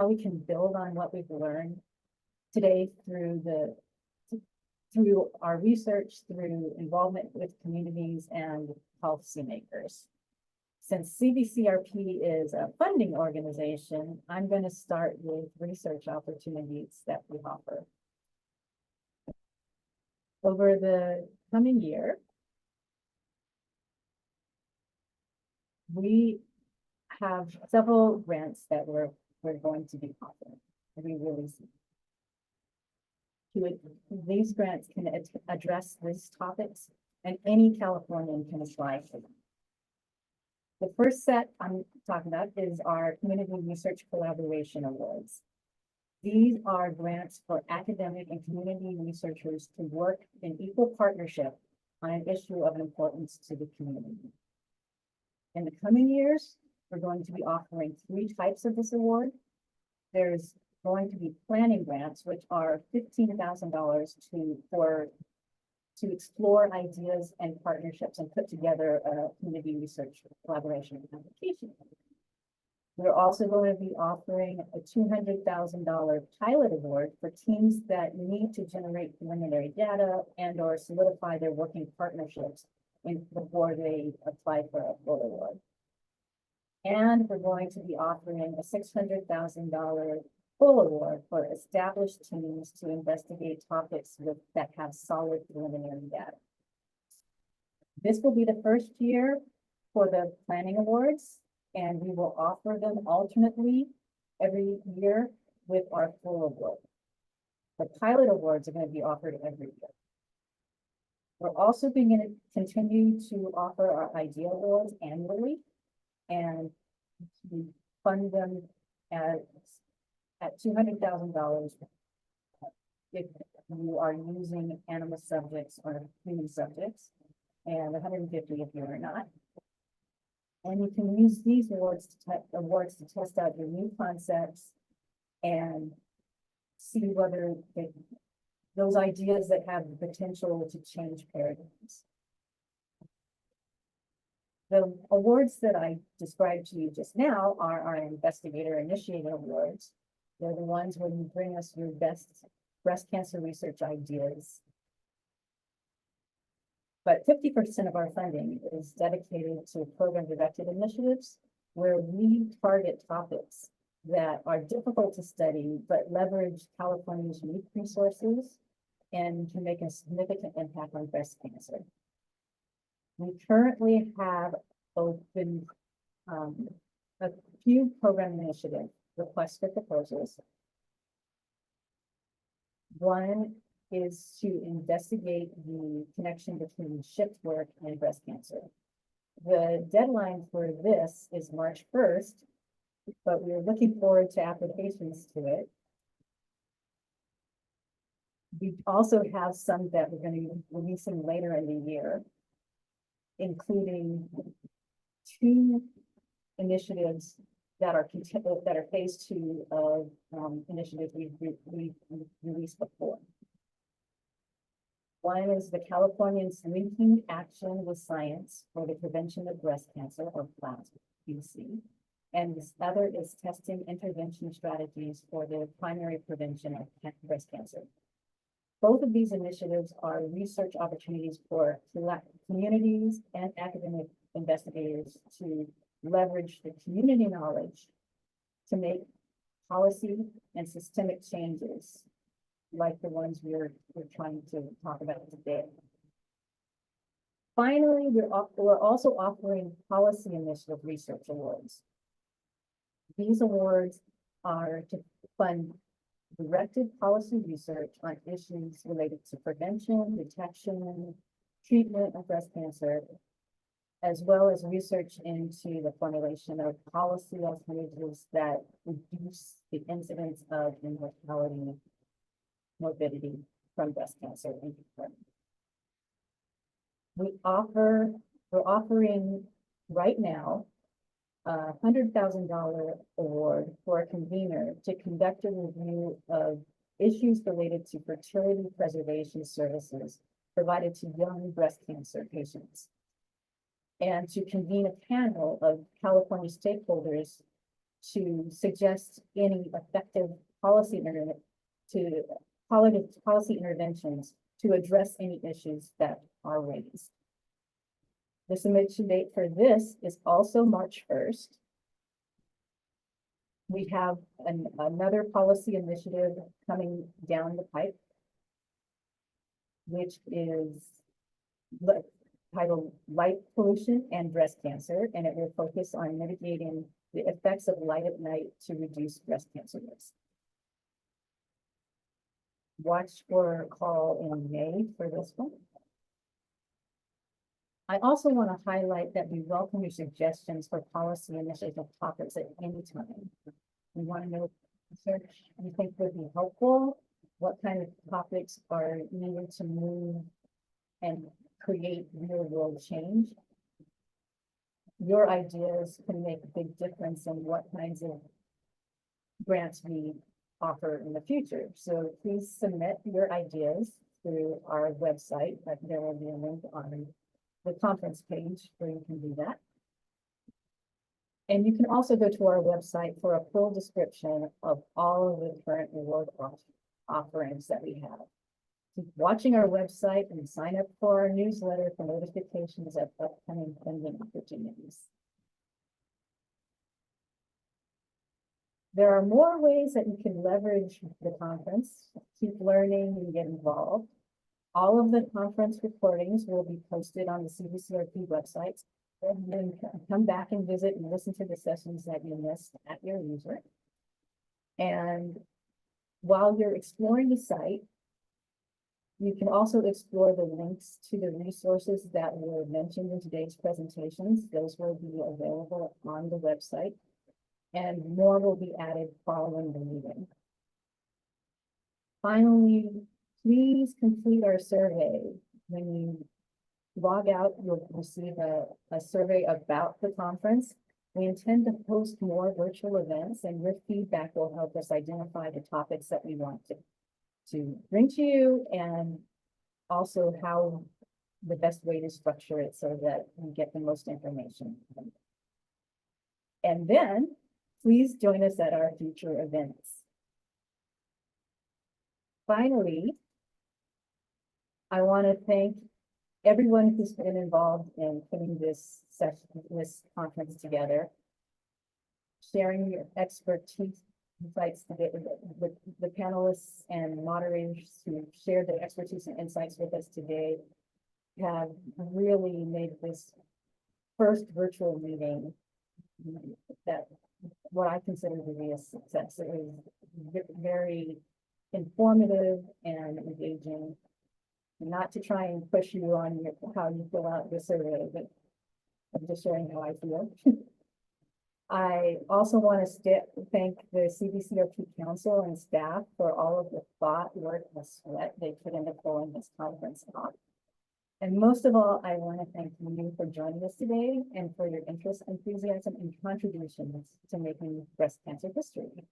how we can build on what we've learned today through our research, through involvement with communities and policymakers. Since CBCRP is a funding organization, I'm going to start with research opportunities that we offer. Over the coming year, we have several grants that we're going to be offering. We really see. These grants can address these topics, and any Californian can apply for them. The first set I'm talking about is our Community Research Collaboration Awards. These are grants for academic and community researchers to work in equal partnership on an issue of importance to the community. In the coming years, we're going to be offering 3 types of this award. There's going to be planning grants, which are $15,000 to explore ideas and partnerships and put together a community research collaboration application. We're also going to be offering a $200,000 pilot award for teams that need to generate preliminary data and or solidify their working partnerships before they apply for a full award. And we're going to be offering a $600,000 full award for established teams to investigate topics that have solid preliminary data. This will be the first year for the planning awards, and we will offer them alternately every year with our full award. The pilot awards are going to be offered every year. We're also going to continue to offer our idea awards annually, and we fund them at $200,000 if you are using animal subjects or human subjects, and $150,000 if you are not. And you can use these awards to test out your new concepts and see whether those ideas that have the potential to change paradigms. The awards that I described to you just now are our investigator-initiated awards. They're the ones where you bring us your best breast cancer research ideas. But 50% of our funding is dedicated to program-directed initiatives where we target topics that are difficult to study, but leverage California's unique resources and can make a significant impact on breast cancer. We currently have open a few program initiative requests for proposals. One is to investigate the connection between shift work and breast cancer. The deadline for this is March 1st, but we're looking forward to applications to it. We also have some that we're going to be releasing later in the year, including 2 initiatives that are phase 2 of initiatives we've released before. One is the Californians Linking Action with Science for the Prevention of Breast Cancer, or PBC. And this other is Testing Intervention Strategies for the Primary Prevention of Breast Cancer. Both of these initiatives are research opportunities for communities and academic investigators to leverage the community knowledge to make policy and systemic changes like the ones we're trying to talk about today. Finally, we're also offering policy initiative research awards. These awards are to fund directed policy research on issues related to prevention, detection, treatment of breast cancer, as well as research into the formulation of policy alternatives that reduce the incidence of mortality, morbidity from breast cancer. We're offering right now a $100,000 award for a convener to conduct a review of issues related to fertility preservation services provided to young breast cancer patients, and to convene a panel of California stakeholders to suggest any effective policy policy interventions to address any issues that are raised. The submission date for this is also March 1st. We have another policy initiative coming down the pipe, which is titled Light Pollution and Breast Cancer, and it will focus on mitigating the effects of light at night to reduce breast cancer risk. Watch for a call in May for this one. I also want to highlight that we welcome your suggestions for policy initiative topics at any time. We want to know research you think would be helpful, what kind of topics are needed to move and create real world change. Your ideas can make a big difference in what kinds of grants we offer in the future. So please submit your ideas through our website. There will be a link on the conference page where you can do that. And you can also go to our website for a full description of all of the current reward offerings that we have. Keep watching our website and sign up for our newsletter for notifications of upcoming funding opportunities. There are more ways that you can leverage the conference, keep learning and get involved. All of the conference recordings will be posted on the CBCRP website. And then come back and visit and listen to the sessions that you missed at your leisure. And while you're exploring the site, you can also explore the links to the resources that were mentioned in today's presentations. Those will be available on the website, and more will be added following the meeting. Finally, please complete our survey. When you log out, you'll receive a survey about the conference. We intend to host more virtual events, and your feedback will help us identify the topics that we want to bring to you, and also how the best way to structure it so that we get the most information. And then please join us at our future events. Finally, I want to thank everyone who's been involved in putting this session, this conference together, sharing your expertise, insights today with the panelists and moderators who shared their expertise and insights with us today have really made this first virtual meeting that what I consider to be a success. It was very informative and engaging. Not to try and push you on how you fill out the survey, but I'm just sharing how I feel. I also want to thank the CBCRP Council and staff for all of the thought, work, and sweat they put into pulling this conference off. And most of all, I want to thank you for joining us today and for your interest, enthusiasm, and contributions to making breast cancer history.